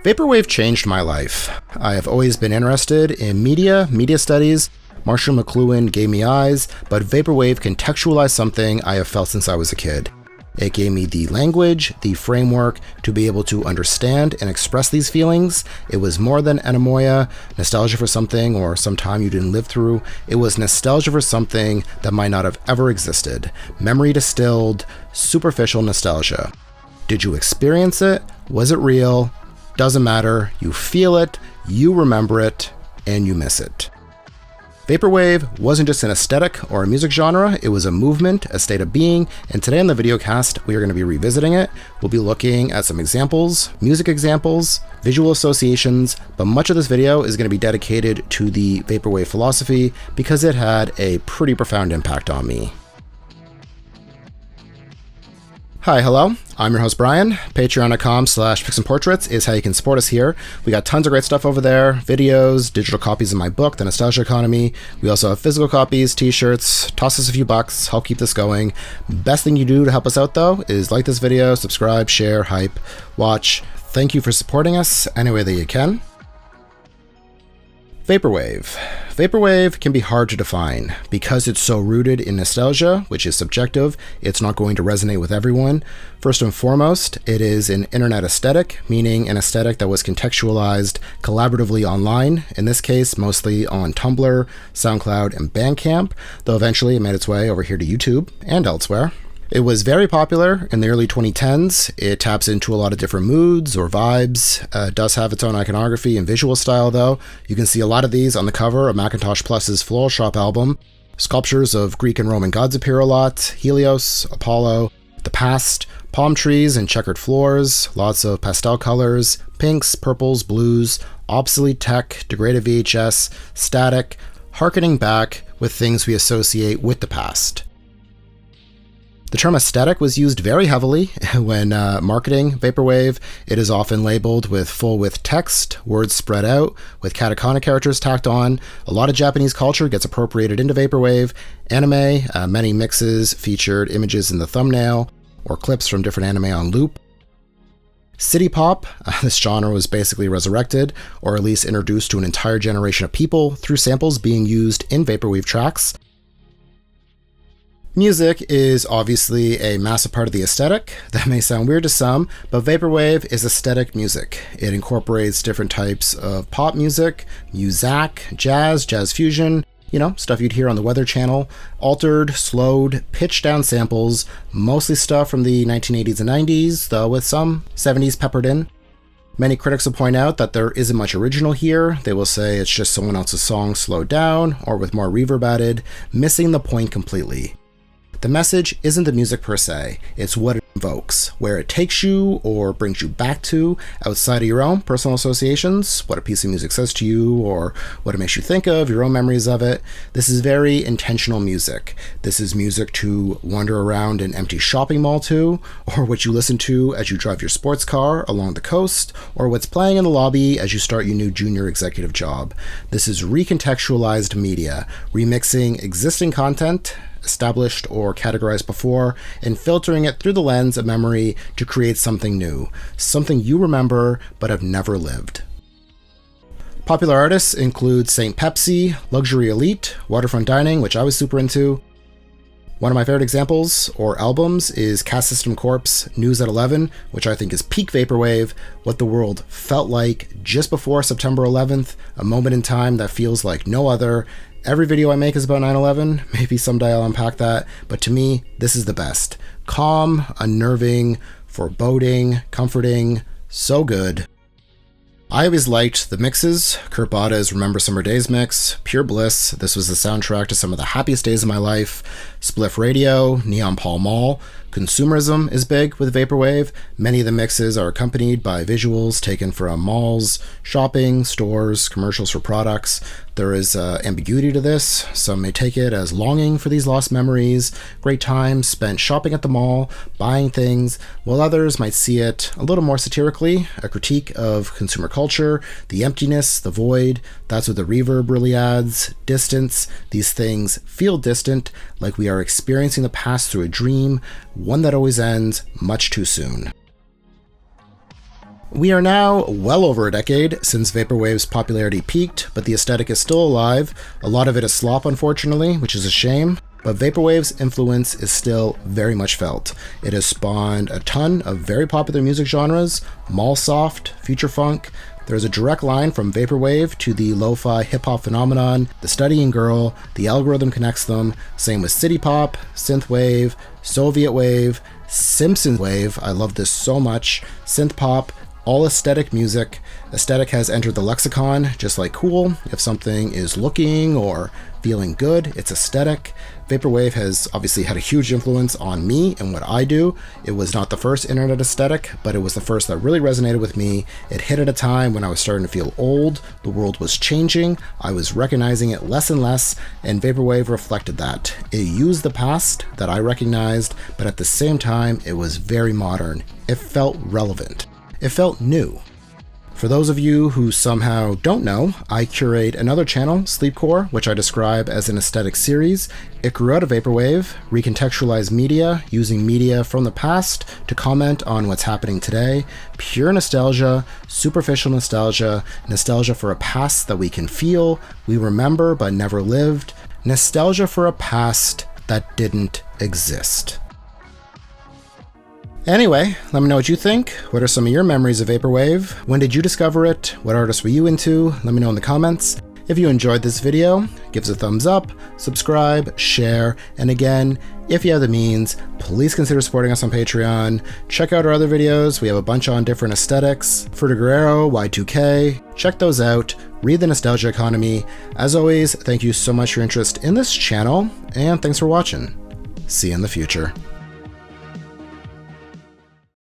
Vaporwave changed my life. I have always been interested in media studies. Marshall McLuhan gave me eyes, but Vaporwave contextualized something I have felt since I was a kid. It gave me the language, the framework to be able to understand and express these feelings. It was more than anemoia, nostalgia for something or some time you didn't live through. It was nostalgia for something that might not have ever existed. Memory distilled, superficial nostalgia. Did you experience it? Was it real? Doesn't matter. You feel it, you remember it, and you miss it. Vaporwave wasn't just an aesthetic or a music genre, it was a movement, a state of being, and today on the Videocast, we are going to be revisiting it. We'll be looking at some examples, music examples, visual associations, but much of this video is going to be dedicated to the Vaporwave philosophy because it had a pretty profound impact on me. Hi, hello. I'm your host, Brian. Patreon.com/PixandPortraits is how you can support us here. We got tons of great stuff over there. Videos, digital copies of my book, The Nostalgia Economy. We also have physical copies, t-shirts. Toss us a few bucks. Help keep this going. Best thing you do to help us out, though, is like this video, subscribe, share, hype, watch. Thank you for supporting us any way that you can. Vaporwave. Vaporwave can be hard to define. Because it's so rooted in nostalgia, which is subjective, it's not going to resonate with everyone. First and foremost, it is an internet aesthetic, meaning an aesthetic that was contextualized collaboratively online, in this case, mostly on Tumblr, SoundCloud, and Bandcamp, though eventually it made its way over here to YouTube and elsewhere. It was very popular in the early 2010s. It taps into a lot of different moods or vibes. It does have its own iconography and visual style, though. You can see a lot of these on the cover of Macintosh Plus's Floral Shop album. Sculptures of Greek and Roman gods appear a lot. Helios, Apollo, the past, palm trees and checkered floors, lots of pastel colors, pinks, purples, blues, obsolete tech, degraded VHS, static, harkening back with things we associate with the past. The term aesthetic was used very heavily when marketing Vaporwave. It is often labeled with full-width text, words spread out, with katakana characters tacked on. A lot of Japanese culture gets appropriated into Vaporwave. Anime, many mixes featured images in the thumbnail, or clips from different anime on loop. City pop, this genre was basically resurrected, or at least introduced to an entire generation of people through samples being used in Vaporwave tracks. Music is obviously a massive part of the aesthetic. That may sound weird to some, but Vaporwave is aesthetic music. It incorporates different types of pop music, muzak, jazz fusion, stuff you'd hear on the Weather Channel, altered, slowed, pitched down samples, mostly stuff from the 1980s and 90s, though with some 70s peppered in. Many critics will point out that there isn't much original here. They will say it's just someone else's song slowed down or with more reverb added, missing the point completely. The message isn't the music per se, it's what it invokes, where it takes you or brings you back to outside of your own personal associations, what a piece of music says to you or what it makes you think of, your own memories of it. This is very intentional music. This is music to wander around an empty shopping mall to, or what you listen to as you drive your sports car along the coast, or what's playing in the lobby as you start your new junior executive job. This is recontextualized media, remixing existing content, established or categorized before, and filtering it through the lens of memory to create something new, something you remember but have never lived. Popular artists include St. Pepsi, Luxury Elite, Waterfront Dining, which I was super into. One of my favorite examples, or albums, is Caste System Corp's News at 11, which I think is peak Vaporwave, what the world felt like just before September 11th, a moment in time that feels like no other. Every video I make is about 9/11, maybe someday I'll unpack that, but to me, this is the best. Calm, unnerving, foreboding, comforting, so good. I always liked the mixes. Kurt Bada's Remember Summer Days mix, pure bliss. This was the soundtrack to some of the happiest days of my life. Spliff Radio, Neon Pall Mall. Consumerism is big with Vaporwave. Many of the mixes are accompanied by visuals taken from malls, shopping, stores, commercials for products. There is ambiguity to this. Some may take it as longing for these lost memories, great times spent shopping at the mall, buying things, while others might see it a little more satirically, a critique of consumer culture, the emptiness, the void. That's what the reverb really adds. Distance. These things feel distant, like we are experiencing the past through a dream, one that always ends much too soon. We are now well over a decade since Vaporwave's popularity peaked, but the aesthetic is still alive. A lot of it is slop, unfortunately, which is a shame. But Vaporwave's influence is still very much felt. It has spawned a ton of very popular music genres, mall soft, future funk. There's a direct line from Vaporwave to the lo-fi hip-hop phenomenon, the studying girl, the algorithm connects them, same with city pop, synthwave, Soviet wave, Simpsons wave, I love this so much, synth pop, all aesthetic music. Aesthetic has entered the lexicon, just like cool. If something is looking or feeling good, it's aesthetic. Vaporwave has obviously had a huge influence on me and what I do. It was not the first internet aesthetic, but it was the first that really resonated with me. It hit at a time when I was starting to feel old, the world was changing, I was recognizing it less and less, and Vaporwave reflected that. It used the past that I recognized, but at the same time, it was very modern. It felt relevant. It felt new. For those of you who somehow don't know, I curate another channel, Sleepcore, which I describe as an aesthetic series. It grew out of Vaporwave, recontextualized media, using media from the past to comment on what's happening today. Pure nostalgia, superficial nostalgia, nostalgia for a past that we can feel, we remember but never lived, nostalgia for a past that didn't exist. Anyway, let me know what you think. What are some of your memories of Vaporwave? When did you discover it? What artists were you into? Let me know in the comments. If you enjoyed this video, give us a thumbs up, subscribe, share, and again, if you have the means, please consider supporting us on Patreon. Check out our other videos. We have a bunch on different aesthetics. Fruta Guerrero, Y2K. Check those out. Read The Nostalgia Economy. As always, thank you so much for your interest in this channel, and thanks for watching. See you in the future.